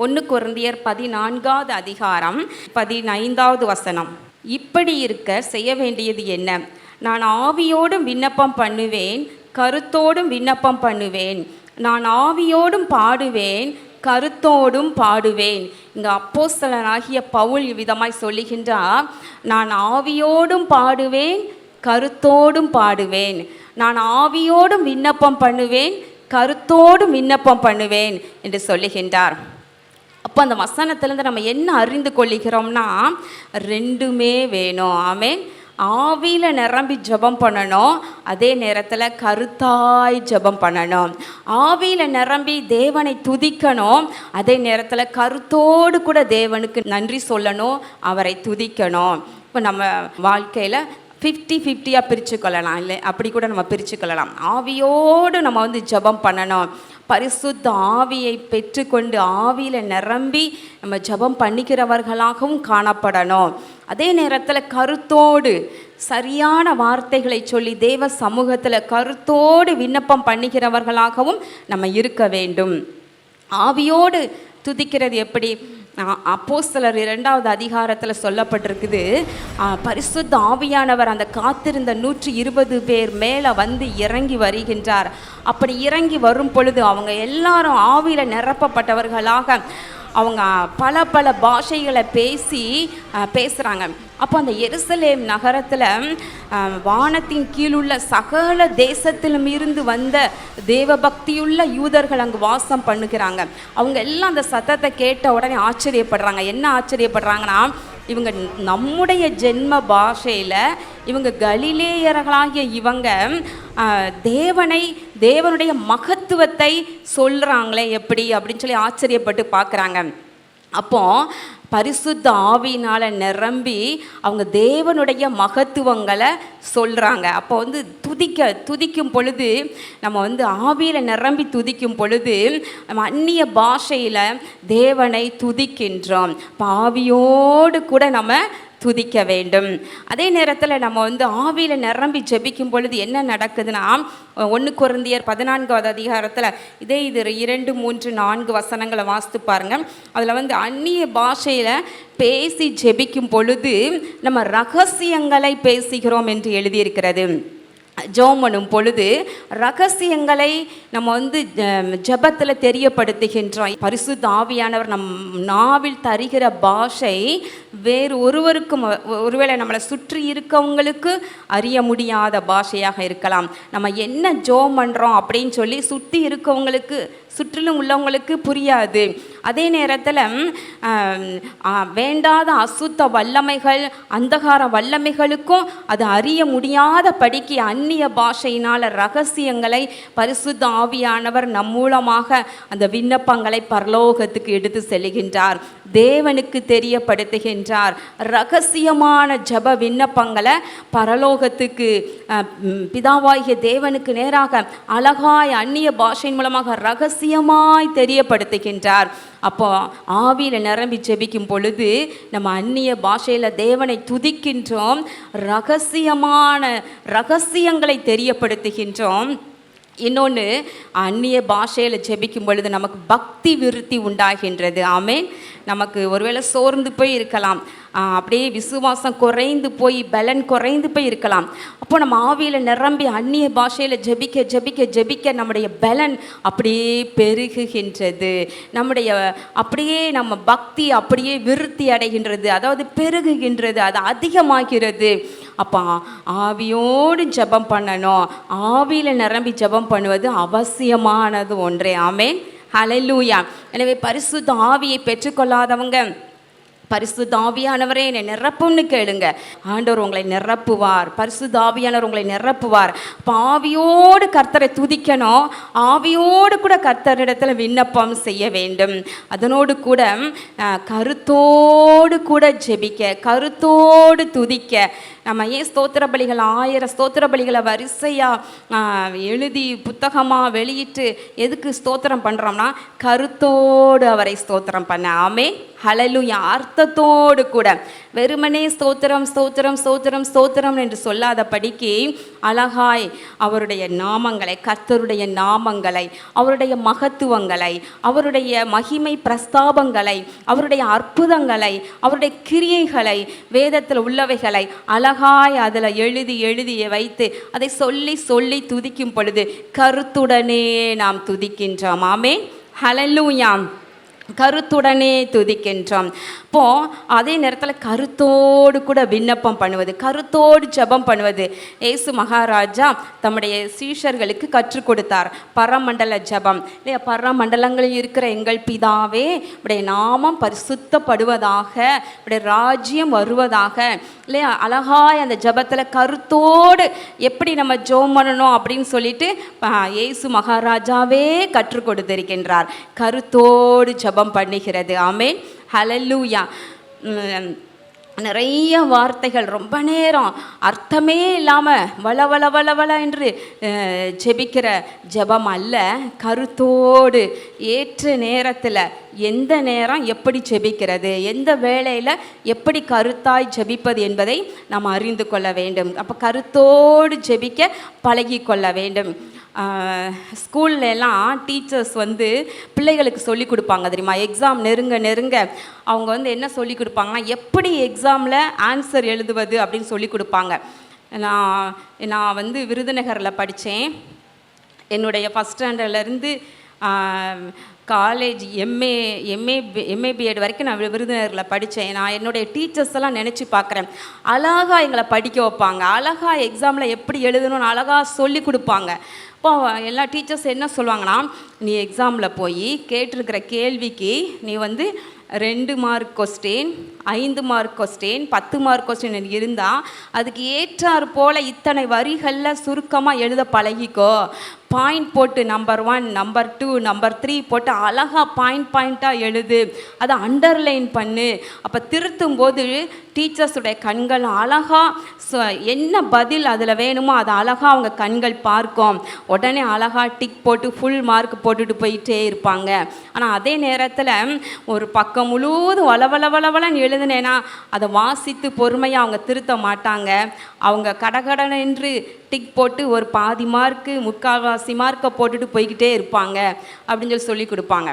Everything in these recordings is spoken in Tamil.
1 கொரிந்தியர் 14வது அதிகாரம் 15வது வசனம். இப்படி இருக்க செய்ய வேண்டியது என்ன? நான் ஆவியோடும் விண்ணப்பம் பண்ணுவேன், கருத்தோடும் விண்ணப்பம் பண்ணுவேன். நான் ஆவியோடும் பாடுவேன், கருத்தோடும் பாடுவேன். இங்கே அப்போஸ்தலனாகிய பவுல் இவ்விதமாய் சொல்லுகின்றார், நான் ஆவியோடும் பாடுவேன், கருத்தோடும் பாடுவேன். நான் ஆவியோடும் விண்ணப்பம் பண்ணுவேன், கருத்தோடும் விண்ணப்பம் பண்ணுவேன் என்று சொல்லுகின்றார். அப்போ அந்த வசனத்திலேருந்து நம்ம என்ன அறிந்து கொள்ளுகிறோம்னா, ரெண்டுமே வேணும். ஆமென். ஆவியில் நிரம்பி ஜெபம் பண்ணணும், அதே நேரத்தில் கருத்தாய் ஜெபம் பண்ணணும். ஆவியில் நிரம்பி தேவனை துதிக்கணும், அதே நேரத்தில் கருத்தோடு கூட தேவனுக்கு நன்றி சொல்லணும், அவரை துதிக்கணும். இப்போ நம்ம வாழ்க்கையில் 50-50 பிரிச்சுக்கொள்ளலாம், இல்லை அப்படி கூட நம்ம பிரிச்சுக்கொள்ளலாம். ஆவியோடு நம்ம ஜெபம் பண்ணணும், பரிசுத்த ஆவியை பெற்றுக்கொண்டு ஆவியில் நிரம்பி நம்ம ஜெபம் பண்ணிக்கிறவர்களாகவும் காணப்படணும். அதே நேரத்தில் கருத்தோடு சரியான வார்த்தைகளை சொல்லி தேவ சமூகத்தில் கருத்தோடு விண்ணப்பம் பண்ணிக்கிறவர்களாகவும் நம்ம இருக்க வேண்டும். ஆவியோடு துதிக்கிறது எப்படி? அப்போஸ்தலர் 2வது அதிகாரத்தில் சொல்லப்பட்டிருக்குது, பரிசுத்த ஆவியானவர் அந்த காத்திருந்த 120 பேர் மேலே இறங்கி வருகின்றார். அப்படி இறங்கி வரும் பொழுது அவங்க எல்லாரும் ஆவியில் நிரப்பப்பட்டவர்களாக அவங்க பல பல பாஷைகளை பேசுகிறாங்க. அப்போ அந்த எருசலேம் நகரத்தில் வானத்தின் கீழுள்ள சகல தேசத்திலும் இருந்து வந்த தேவபக்தியுள்ள யூதர்கள் அங்கு வாசம் பண்ணுகிறாங்க. அவங்க எல்லாம் அந்த சத்தத்தை கேட்ட உடனே ஆச்சரியப்படுறாங்க. என்ன ஆச்சரியப்படுறாங்கன்னா, இவங்க நம்முடைய ஜென்ம பாஷையில் இவங்க கலிலேயர்களாகிய இவங்க தேவனுடைய மகத்துவத்தை சொல்கிறாங்களே எப்படி அப்படின்னு சொல்லி ஆச்சரியப்பட்டு பார்க்குறாங்க. அப்போ பரிசுத்த ஆவியினால் நிரம்பி அவங்க தேவனுடைய மகத்துவங்களை சொல்கிறாங்க. அப்போ துதிக்கும் பொழுது நம்ம ஆவியில் நிரம்பி துதிக்கும் பொழுது நம்ம அந்நிய பாஷையில் தேவனை துதிக்கின்றோம். ஆவியோடு கூட நம்ம துதிக்க வேண்டும். அதே நேரத்தில் நம்ம ஆவியில் நிரம்பி ஜெபிக்கும் பொழுது என்ன நடக்குதுன்னா, 1 கொரிந்தியர் 14வது அதிகாரத்தில் இது 2, 3, 4 வசனங்களை வாசித்து பாருங்கள். அதில் அந்நிய பாஷையில் பேசி ஜெபிக்கும் பொழுது நம்ம ரகசியங்களை பேசுகிறோம் என்று எழுதியிருக்கிறது. ஜெபம் பண்ணும் பொழுது ரகசியங்களை நம்ம ஜெபத்தில் தெரியப்படுத்துகின்றோம். பரிசுத்த ஆவியானவர் நம் நாவில் தருகிற பாஷை வேறு ஒருவருக்கும், ஒருவேளை நம்மளை சுற்றி இருக்கவங்களுக்கு அறிய முடியாத பாஷையாக இருக்கலாம். நம்ம என்ன ஜெபம் பண்ணுறோம் அப்படின்னு சொல்லி சுற்றி இருக்கவங்களுக்கு, சுற்றிலும் உள்ளவங்களுக்கு புரியாது. அதே நேரத்தில் வேண்டாத அசுத்த வல்லமைகள், அந்தகார வல்லமைகளுக்கும் அது அறிய முடியாத படிக்கு அந்நிய பாஷையினால் ரகசியங்களை பரிசுத்த ஆவியானவர் நம் மூலமாக அந்த விண்ணப்பங்களை பரலோகத்துக்கு எடுத்து செல்கின்றார், தேவனுக்கு தெரியப்படுத்துகின்றார். ரகசியமான ஜெப விண்ணப்பங்களை பரலோகத்துக்கு பிதாவாகிய தேவனுக்கு நேராக அழகாய் அந்நிய பாஷையின் மூலமாக ரகசியமாய் தெரியப்படுத்துகின்றார். அப்போ ஆவியில் நிரம்பி ஜெபிக்கும் பொழுது நம்ம அந்நிய பாஷையில் தேவனை துதிக்கின்றோம், ரகசியமான ரகசியங்களை தெரியப்படுத்துகின்றோம். இன்னொன்று, அந்நிய பாஷையில் ஜெபிக்கும் பொழுது நமக்கு பக்தி விருத்தி உண்டாகின்றது. ஆமென். நமக்கு ஒருவேளை சோர்ந்து போய் இருக்கலாம், அப்படியே விசுவாசம் குறைந்து போய் பலன் குறைந்து போய் இருக்கலாம். அப்போ நம்ம ஆவியில் நிரம்பி அந்நிய பாஷையில் ஜெபிக்க ஜெபிக்க ஜெபிக்க நம்முடைய பலன் அப்படியே பெருகுகின்றது. அப்படியே நம்ம பக்தி அப்படியே விருத்தி அடைகின்றது, அதாவது பெருகுகின்றது, அது அதிகமாகிறது. அப்போ ஆவியோடு ஜெபம் பண்ணணும். ஆவியில் நிரம்பி ஜெபம் பண்ணுவது அவசியமானது ஒன்றே. ஆமென். ஹல்லேலூயா. எனவே பரிசுத்த ஆவியை பெற்றுக்கொள்ளாதவங்க, பரிசுத்த ஆவியானவரே என்னை நிரப்பும்னு கேளுங்க, ஆண்டவர் உங்களை நிரப்புவார். பரிசுத்த ஆவியானவர் உங்களை நிரப்புவார். இப்போ ஆவியோடு கர்த்தரை துதிக்கணும், ஆவியோடு கூட கர்த்தரிடத்தில் விண்ணப்பம் செய்ய வேண்டும். அதனோடு கூட கருத்தோடு கூட ஜெபிக்க, கருத்தோடு துதிக்க. நம்ம ஏன் ஸ்தோத்திர பலிகள் 1000 ஸ்தோத்திர பலிகளை வரிசையாக எழுதி புத்தகமாக வெளியிட்டு எதுக்கு ஸ்தோத்திரம் பண்ணுறோம்னா, கருத்தோடு அவரை ஸ்தோத்திரம் பண்ண. ஆமென். ஹல்லேலூயா. அர்த்தத்தோடு கூட, வெறுமனே ஸ்தோத்திரம் ஸ்தோத்திரம் ஸ்தோத்திரம் ஸ்தோத்திரம் என்று சொல்லாதபடிக்கு அழகாய் அவருடைய நாமங்களை, கர்த்தருடைய நாமங்களை, அவருடைய மகத்துவங்களை, அவருடைய மகிமை பிரஸ்தாபங்களை, அவருடைய அற்புதங்களை, அவருடைய கிரியைகளை, வேதத்தில் உள்ளவைகளை அழகாய் அதில் எழுதி எழுதி வைத்து அதை சொல்லி சொல்லி துதிக்கும் பொழுது கருத்துடனே நாம் துதிக்கின்றோம். ஆமென். ஹல்லேலூயா. கருத்துடனே துதிக்கின்றோம். இப்போது அதே நேரத்தில் கருத்தோடு கூட விண்ணப்பம் பண்ணுவது, கருத்தோடு ஜெபம் பண்ணுவது இயேசு மகாராஜா தம்முடைய சீஷர்களுக்கு கற்றுக் கொடுத்தார். பரமண்டல ஜெபம் இல்லையா? பரமண்டலங்களில் இருக்கிற எங்கள் பிதாவே, உடைய நாமம் பரிசுத்தப்படுவதாக, உடைய ராஜ்யம் வருவதாக இல்லையா? அழகாய் அந்த ஜெபத்தில் கருத்தோடு எப்படி நம்ம ஜெபம் பண்ணணும் அப்படின்னு சொல்லிட்டு இயேசு மகாராஜாவே கற்றுக் கொடுத்திருக்கின்றார். கருத்தோடு ஜெபம் பண்ணுகிறது. ஆமென். ஹல்லேலூயா. நிறைய வார்த்தைகள் ரொம்ப நேரம் அர்த்தமே இல்லாமல் வள என்று ஜெபிக்கிற ஜெபம் அல்ல. கருத்தோடு ஏற்ற நேரத்தில் எந்த நேரம் எப்படி ஜெபிக்கிறது, எந்த வேளையில் எப்படி கருத்தாய் ஜெபிப்பது என்பதை நாம் அறிந்து கொள்ள வேண்டும். அப்போ கருத்தோடு ஜெபிக்க பழகி கொள்ள வேண்டும். ஸ்கூல்லலாம் டீச்சர்ஸ் பிள்ளைகளுக்கு சொல்லி கொடுப்பாங்க தெரியுமா? எக்ஸாம் நெருங்க அவங்க என்ன சொல்லி கொடுப்பாங்கன்னா, எப்படி எக்ஸாமில் ஆன்சர் எழுதுவது அப்படின்னு சொல்லி கொடுப்பாங்க. நான் விருதுநகரில் படித்தேன். என்னுடைய ஃபஸ்ட் ஸ்டாண்டர்ட்லேருந்து காலேஜ் எம்ஏ பிஎட் வரைக்கும் நான் விருதுநகரில் படித்தேன். நான் என்னுடைய டீச்சர்ஸ் எல்லாம் நினச்சி பார்க்குறேன். அழகாக எங்களை படிக்க வைப்பாங்க, அழகாக எக்ஸாமில் எப்படி எழுதணும்னு அழகாக சொல்லி கொடுப்பாங்க. இப்போ எல்லா டீச்சர்ஸ் என்ன சொல்லுவாங்கன்னா, நீ எக்ஸாமில் போய் கேட்டிருக்கிற கேள்விக்கு நீ 2 mark question, 5 mark question, 10 mark question இருந்தால் அதுக்கு ஏற்றாறு போல் இத்தனை வரிகளில் சுருக்கமாக எழுத பழகிக்கோ. பாயிண்ட் போட்டு நம்பர் 1, நம்பர் 2, நம்பர் 3 போட்டு அழகாக பாயிண்ட்டாக எழுது, அதை அண்டர்லைன் பண்ணு. அப்போ திருத்தும் போது டீச்சர்ஸுடைய கண்கள் அழகாக என்ன பதில் அதில் வேணுமோ அதை அழகாக அவங்க கண்கள் பார்க்கும். உடனே அழகாக டிக் போட்டு ஃபுல் மார்க் போட்டுட்டு போயிட்டே இருப்பாங்க. ஆனால் அதே நேரத்தில் ஒரு பக்கம் முழுவதும் வளவளன்னு எழுதுனேன்னா அதை வாசித்து பொறுமையாக அவங்க திருத்த மாட்டாங்க. அவங்க கடகடன் என்று டிக் போட்டு ஒரு பாதி மார்க்கு, முக்கால்வாசி மார்க்கை போட்டுட்டு போய்கிட்டே இருப்பாங்க அப்படின்னு சொல்லி கொடுப்பாங்க.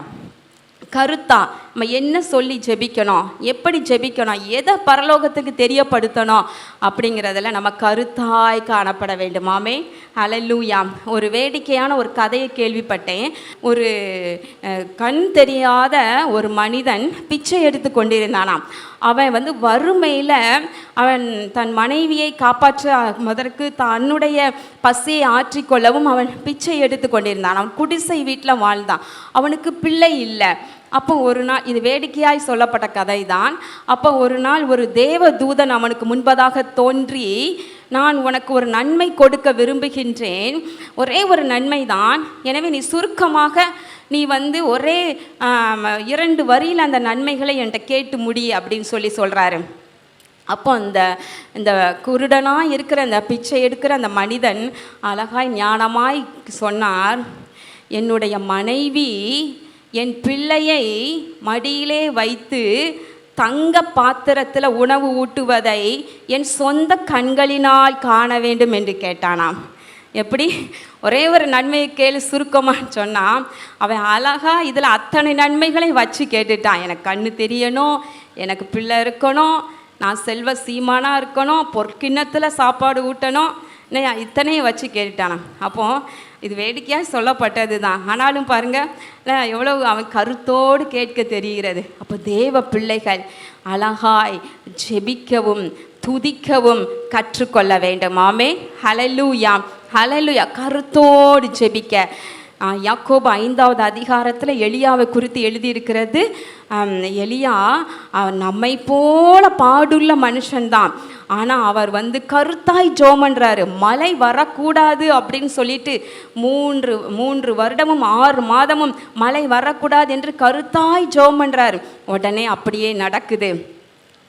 கருத்தா நம்ம என்ன சொல்லி ஜெபிக்கணும், எப்படி ஜெபிக்கணும், எதை பரலோகத்துக்கு தெரியப்படுத்தணும் அப்படிங்கிறதுல நம்ம கருத்தாய் காணப்பட வேண்டுமாமே. ஹல்லேலூயா. ஒரு வேடிக்கையான ஒரு கதையை கேள்விப்பட்டேன். ஒரு கண் தெரியாத ஒரு மனிதன் பிச்சை எடுத்து கொண்டிருந்தானாம். அவன் வறுமையில் அவன் தன் மனைவியை காப்பாற்றுவதற்கு தன்னுடைய பசியை ஆற்றிக்கொள்ளவும் அவன் பிச்சை எடுத்து கொண்டிருந்தான். அவன் குடிசை வீட்டில் வாழ்ந்தான். அவனுக்கு பிள்ளை இல்லை. அப்போ ஒரு நாள், இது வேடிக்கையாய் சொல்லப்பட்ட கதை தான். அப்போ ஒரு நாள் ஒரு தேவ தூதன் அவனுக்கு முன்பதாக தோன்றி, நான் உனக்கு ஒரு நன்மை கொடுக்க விரும்புகின்றேன், ஒரே ஒரு நன்மை தான், எனவே நீ சுருக்கமாக நீ ஒரே 2 வரியில் அந்த நன்மைகளை என்கிட்ட கேட்டு முடி அப்படின்னு சொல்கிறாரு. அப்போ இந்த குருடனாக இருக்கிற அந்த பிச்சை எடுக்கிற அந்த மனிதன் அழகாய் ஞானமாய் சொன்னார், என்னுடைய மனைவி என் பிள்ளையை மடியிலே வைத்து தங்க பாத்திரத்தில் உணவு ஊட்டுவதை என் சொந்த கண்களினால் காண வேண்டும் என்று கேட்டானாம். எப்படி? ஒரே ஒரு நன்மையை கேளு சுருக்கமாக சொன்னான். அவன் அழகாக இதில் அத்தனை நன்மைகளை வச்சு கேட்டுட்டான். எனக்கு கண்ணு தெரியணும், எனக்கு பிள்ளை இருக்கணும், நான் செல்வ சீமானாக இருக்கணும், பொற்கிண்ணத்தில் சாப்பாடு ஊட்டணும், இத்தனையும் வச்சு கேட்டுட்டானான். அப்போது இது வேடிக்கையாக சொல்லப்பட்டது தான். ஆனாலும் பாருங்கள் எவ்வளவு அவன் கருத்தோடு கேட்க தெரிகிறது. அப்போ தேவ பிள்ளைகள் அழகாய் ஜெபிக்கவும் துதிக்கவும் கற்றுக்கொள்ள வேண்டும். ஆமென். ஹல்லேலூயா. ஹல்லேலூயா. கருத்தோடு ஜெபிக்க யாக்கோபு 5வது அதிகாரத்தில் எலியாவை குறித்து எழுதியிருக்கிறது. எலியா நம்மை போல பாடுள்ள மனுஷன்தான், ஆனால் அவர் கருத்தாய் ஜெபம் பண்ணுறாரு. மழை வரக்கூடாது அப்படின்னு சொல்லிட்டு 3 வருடமும் 6 மாதமும் மழை வரக்கூடாது என்று கருத்தாய் ஜெபம் பண்ணுறாரு. உடனே அப்படியே நடக்குது.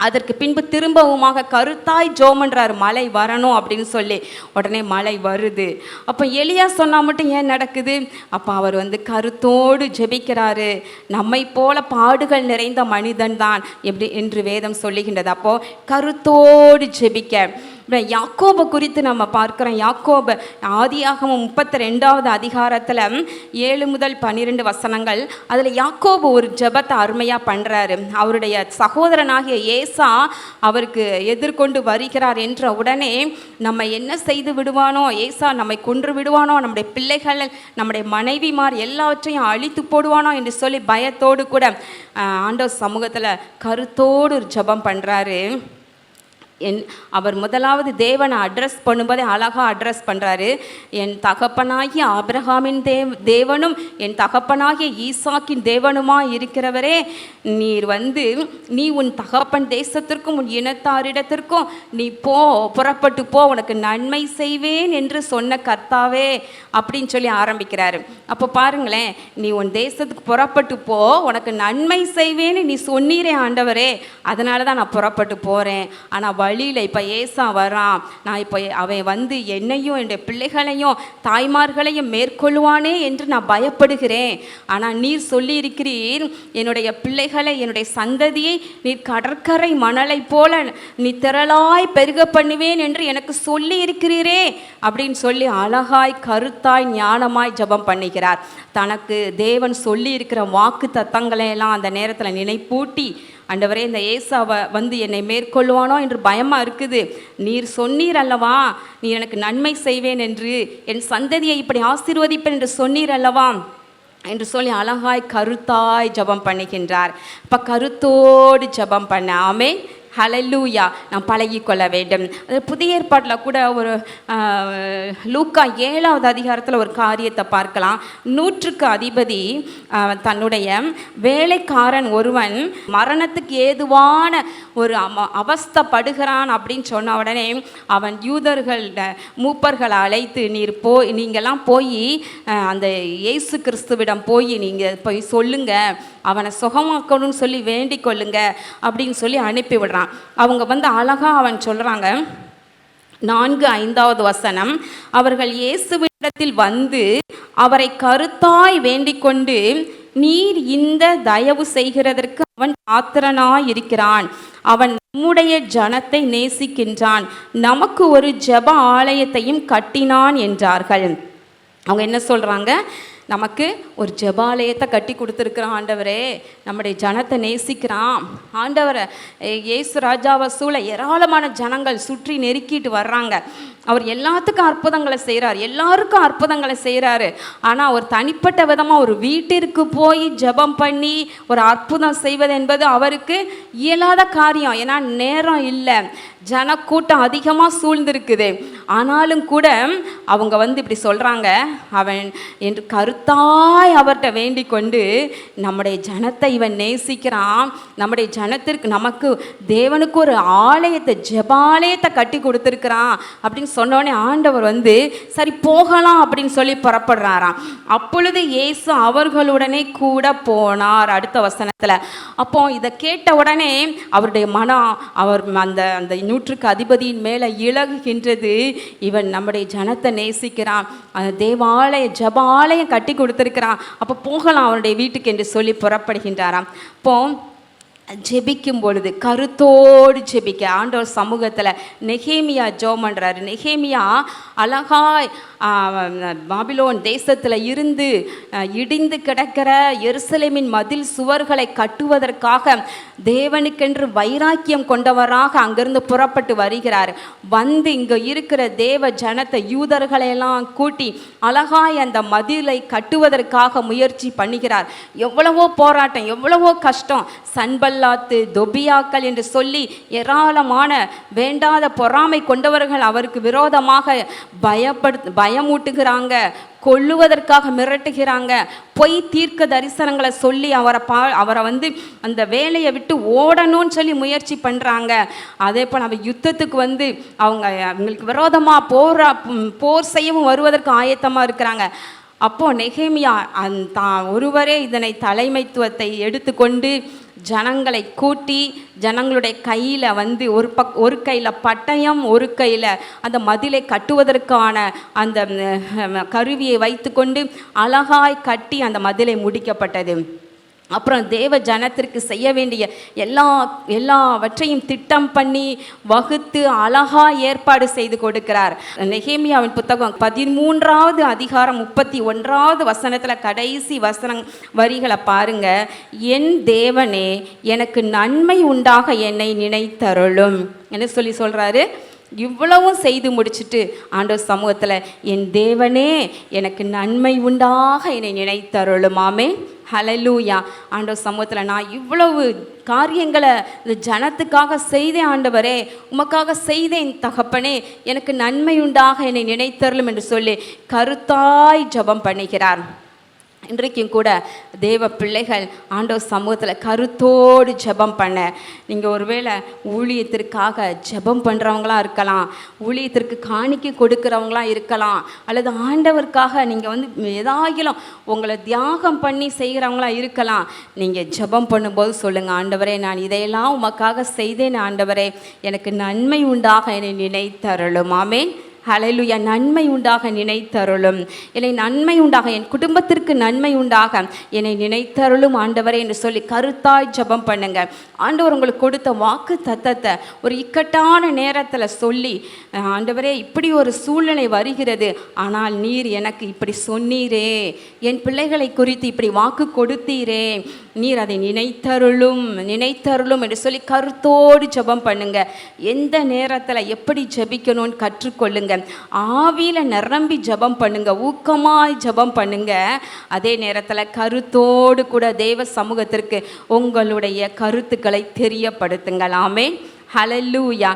அதற்கு பின்பு திரும்பவுமாக கருத்தாய் ஜோமன்றார் மழை வரணும் அப்படின்னு சொல்லி. உடனே மழை வருது. அப்போ எலியா சொன்னால் மட்டும் ஏன் நடக்குது? அப்போ அவர் கருத்தோடு ஜெபிக்கிறாரு. நம்மை போல பாடுகள் நிறைந்த மனிதன் தான் எப்படி என்று வேதம் சொல்லுகின்றது. அப்போது கருத்தோடு ஜெபிக்க. யாக்கோபை குறித்து நம்ம பார்க்குறோம். யாக்கோபு ஆதியாகமம் 32வது அதிகாரத்தில் 7 முதல் 12 வசனங்கள். அதில் யாக்கோபு ஒரு ஜெபத்தை அருமையாக பண்ணுறாரு. அவருடைய சகோதரனாகிய ஏசா அவருக்கு எதிர்கொண்டு வருகிறார் என்ற உடனே நம்ம என்ன செய்து விடுவானோ, ஏசா நம்மை கொன்று விடுவானோ, நம்முடைய பிள்ளைகள் நம்முடைய மனைவிமார் எல்லாவற்றையும் அழித்து போடுவானோ என்று சொல்லி பயத்தோடு கூட ஆண்டவர் சமூகத்தில் கருத்தோடு ஒரு ஜெபம் பண்ணுறாரு. அவர் முதலாவது தேவனை அட்ரஸ் பண்ணும்போதே அழகாக அட்ரஸ் பண்ணுறாரு. என் தகப்பனாகிய ஆபிரகாமின் தேவனும் என் தகப்பனாகிய ஈசாக்கின் தேவனுமா இருக்கிறவரே, நீர் நீ உன் தகப்பன் தேசத்திற்கும் உன் இனத்தாரிடத்திற்கும் நீ புறப்பட்டு போ, உனக்கு நன்மை செய்வேன் என்று சொன்ன கர்த்தாவே அப்படின்னு சொல்லி ஆரம்பிக்கிறாரு. அப்போ பாருங்களேன், நீ உன் தேசத்துக்கு புறப்பட்டு போ, உனக்கு நன்மை செய்வேன்னு நீ சொன்னீரே ஆண்டவரே, அதனால தான் நான் புறப்பட்டு போகிறேன். ஆனால் வழியில் இப்போ ஏசா வரான். நான் இப்போ அவன் என்னையும் என்னுடைய பிள்ளைகளையும் தாய்மார்களையும் மேற்கொள்வானே என்று நான் பயப்படுகிறேன். ஆனால் நீர் சொல்லியிருக்கிறீர், என்னுடைய பிள்ளைகளை என்னுடைய சந்ததியை நீர் கடற்கரை மணலை போல நீ திரளாய் பெருக பண்ணுவேன் என்று எனக்கு சொல்லி இருக்கிறீரே அப்படின்னு சொல்லி அழகாய் கருத்தாய் ஞானமாய் ஜெபம் பண்ணுகிறார். தனக்கு தேவன் சொல்லி இருக்கிற வாக்கு தத்தங்களையெல்லாம் அந்த நேரத்தில் நினைப்பூட்டி, ஆண்டவரே இந்த ஏசாவை என்னை மேற்கொள்வானோ என்று பயமாக இருக்குது, நீர் சொன்னீர் அல்லவா, நீ எனக்கு நன்மை செய்வேன் என்று, என் சந்ததியை இப்படி ஆசீர்வதிப்பேன் என்று சொன்னீர் அல்லவா என்று சொல்லி அழகாய் கருத்தாய் ஜெபம் பண்ணுகின்றார். இப்போ கருத்தோடு ஜெபம் பண்ண. ஆமென், ஹல்லேலூயா. நாம் பழகிக்கொள்ள வேண்டும். அது புதிய ஏற்பாட்டில் கூட ஒரு லூக்கா 7வது அதிகாரத்தில் ஒரு காரியத்தை பார்க்கலாம். 100க்கு அதிபதி தன்னுடைய வேலைக்காரன் ஒருவன் மரணத்துக்கு ஏதுவான ஒரு அவஸ்தைப்படுகிறான் அப்படின்னு சொன்ன உடனே அவன் யூதர்கள் மூப்பர்களை அழைத்து, நீங்கள்லாம் போய் அந்த இயேசு கிறிஸ்துவிடம் நீங்கள் போய் சொல்லுங்க, அவனை சுகமாக்கணும்னு சொல்லி வேண்டிக் கொள்ளுங்க அப்படின்னு சொல்லி அனுப்பி விடுறான். அவங்க அழகா அவன் சொல்றாங்க. 4-5வது வசனம், அவர்கள் இயேசுவிடத்தில் அவரை கருத்தாய் வேண்டிக் கொண்டு, நீர் இந்த தயவு செய்கிறதற்கு அவன் ஆத்திரனாய் இருக்கிறான், அவன் நம்முடைய ஜனத்தை நேசிக்கின்றான், நமக்கு ஒரு ஜெப ஆலயத்தையும் கட்டினான் என்றார்கள். அவங்க என்ன சொல்றாங்க? நமக்கு ஒரு ஜெபாலயத்தை கட்டி கொடுத்துருக்குறான் ஆண்டவரே, நம்முடைய ஜனத்தை நேசிக்கிறான் ஆண்டவரை. இயேசு ராஜாவை சூழ ஏராளமான ஜனங்கள் சுற்றி நெருக்கிட்டு வர்றாங்க. அவர் எல்லாத்துக்கும் அற்புதங்களை செய்கிறார், எல்லாருக்கும் அற்புதங்களை செய்கிறாரு. ஆனால் ஒரு தனிப்பட்ட விதமாக ஒரு வீட்டிற்கு போய் ஜெபம் பண்ணி ஒரு அற்புதம் செய்வது என்பது அவருக்கு இயலாத காரியம். ஏன்னா நேரம் இல்லை, ஜனக்கூட்டம் அதிகமாக சூழ்ந்திருக்குது. ஆனாலும் கூட அவங்க இப்படி சொல்கிறாங்க, அவன் என்று கருத்தாய் அவர்கிட்ட வேண்டிக் கொண்டு, நம்முடைய ஜனத்தை இவன் நேசிக்கிறான், நம்முடைய ஜனத்திற்கு நமக்கு தேவனுக்கு ஒரு ஆலயத்தை ஜெபாலயத்தை கட்டி கொடுத்துருக்கிறான் அப்படின்னு சொன்னோடனே ஆண்டவர் சரி போகலாம் அப்படின்னு சொல்லி புறப்படுறாராம். அப்பொழுது இயேசு அவர்களுடனே கூட போனார். அடுத்த வசனத்தில். அப்போ இதை கேட்ட உடனே அவருடைய மனம் அவர் அந்த 100க்கு அதிபதியின் மேலே இழகுகின்றது. இவன் நம்முடைய ஜனத்தை நேசிக்கிறான், தேவாலய ஜெபாலயம் கட்டி கொடுத்துருக்கிறான், அப்போ போகலாம் அவனுடைய வீட்டுக்கு என்று சொல்லி புறப்படுகின்றாராம். இப்போ ஜெபிக்கும் பொழுது கருத்தோடு ஜெபிக்க ஆண்டவர் சமூகத்தில் நெகேமியா ஜெபம் பண்ணுறாரு. நெகேமியா அழகாய் பாபிலோன் தேசத்தில் இருந்து இடிந்து கிடக்கிற எருசலேமின் மதில் சுவர்களை கட்டுவதற்காக தேவனுக்கென்று வைராக்கியம் கொண்டவராக அங்கிருந்து புறப்பட்டு வருகிறார். இங்கே இருக்கிற தேவ ஜனத்தை யூதர்களையெல்லாம் கூட்டி அழகாய் அந்த மதிலை கட்டுவதற்காக முயற்சி பண்ணுகிறார். எவ்வளவோ போராட்டம், எவ்வளவோ கஷ்டம். சன்பல்லாத்து, தொபியாக்கள் என்று சொல்லி ஏராளமான வேண்டாத பொறாமை கொண்டவர்கள் அவருக்கு விரோதமாக பயமூட்டுகிறாங்க, கொல்லுவதற்காக மிரட்டுகிறாங்க, பொய் தீர்க்க தரிசனங்களை சொல்லி அவரை அந்த வேலையை விட்டு ஓடணும்னு சொல்லி முயற்சி பண்ணுறாங்க. அதே போல் அவர் யுத்தத்துக்கு அவங்களுக்கு விரோதமாக போர் செய்யவும் வருவதற்கு ஆயத்தமாக இருக்கிறாங்க. அப்போ நெகேமியா தான் ஒருவரே இதனை தலைமைத்துவத்தை எடுத்துக்கொண்டு ஜனங்களை கூட்டி ஜனங்களுடைய கையில் வந்து ஒரு கையில் பட்டயம், ஒரு கையில் அந்த மதிலை கட்டுவதற்கான அந்த கருவியை வைத்துக்கொண்டு அழகாய் கட்டி அந்த மதிலை முடிக்கப்பட்டது. அப்புறம் தேவ ஜனத்திற்கு செய்ய வேண்டிய எல்லாவற்றையும் திட்டம் பண்ணி வகுத்து அழகாக ஏற்பாடு செய்து கொடுக்கிறார். நெகேமியாவின் புத்தகம் 13வது அதிகாரம் 31வது வசனத்தில் கடைசி வரிகளை பாருங்க. என் தேவனே, எனக்கு நன்மை உண்டாக என்னை நினைத்தருளும் என்ன சொல்கிறாரு. இவ்வளவும் செய்து முடிச்சுட்டு ஆண்டவர் சமூகத்தில், என் தேவனே எனக்கு நன்மை உண்டாக என்னை நினைத்தருளும். ஆமென், ஹல்லேலூயா. ஆண்டவர் சமூகத்தில் நான் இவ்வளவு காரியங்களை இந்த ஜனத்துக்காக செய்தேன் ஆண்டவரே, உமக்காக செய்தேன் தகப்பனே, எனக்கு நன்மை உண்டாக என்னை நினைத்தருளும் என்று சொல்லி கருத்தாய் ஜெபம் பண்ணுகிறார். இன்றைக்கும் கூட தேவ பிள்ளைகள் ஆண்டவர் சமூகத்தில் கருத்தோடு ஜெபம் பண்ண, நீங்கள் ஒருவேளை ஊழியத்திற்காக ஜெபம் பண்ணுறவங்களாம் இருக்கலாம், ஊழியத்திற்கு காணிக்கை கொடுக்குறவங்களாம் இருக்கலாம், அல்லது ஆண்டவருக்காக நீங்கள் வந்து ஏதாகிலும் உங்களை தியாகம் பண்ணி செய்கிறவங்களாம் இருக்கலாம். நீங்கள் ஜெபம் பண்ணும்போது சொல்லுங்கள், ஆண்டவரே நான் இதையெல்லாம் உமக்காக செய்தேன் ஆண்டவரே, எனக்கு நன்மை உண்டாக என்னை நினைத்தருளும். ஆமென், ஹல்லேலூயா. நன்மை உண்டாக நினைத்தருளும், என்னை நன்மை உண்டாக, என் குடும்பத்திற்கு நன்மை உண்டாக என்னை நினைத்தருளும் ஆண்டவரே என்று சொல்லி கருத்தாய் ஜெபம் பண்ணுங்க. ஆண்டவர் உங்களுக்கு கொடுத்த வாக்கு தத்தத்தை ஒரு இக்கட்டான நேரத்தில் சொல்லி, ஆண்டவரே இப்படி ஒரு சூழ்நிலை வருகிறது, ஆனால் நீர் எனக்கு இப்படி சொன்னீரே, என் பிள்ளைகளை குறித்து இப்படி வாக்கு கொடுத்தீரே, நீர் அதை நினைத்தருளும் நினைத்தருளும் என்று சொல்லி கருத்தோடு ஜெபம் பண்ணுங்க. எந்த நேரத்தில் எப்படி ஜெபிக்கணும்னு கற்றுக்கொள்ளுங்க. ஆவியில் நிரம்பி ஜெபம் பண்ணுங்க, ஊக்கமாய் ஜெபம் பண்ணுங்க. அதே நேரத்தில் கருத்தோடு கூட தேவ சமூகத்திற்கு உங்களுடைய கருத்துக்களை தெரியப்படுத்துங்கள். ஆமென், ஹல்லேலூயா.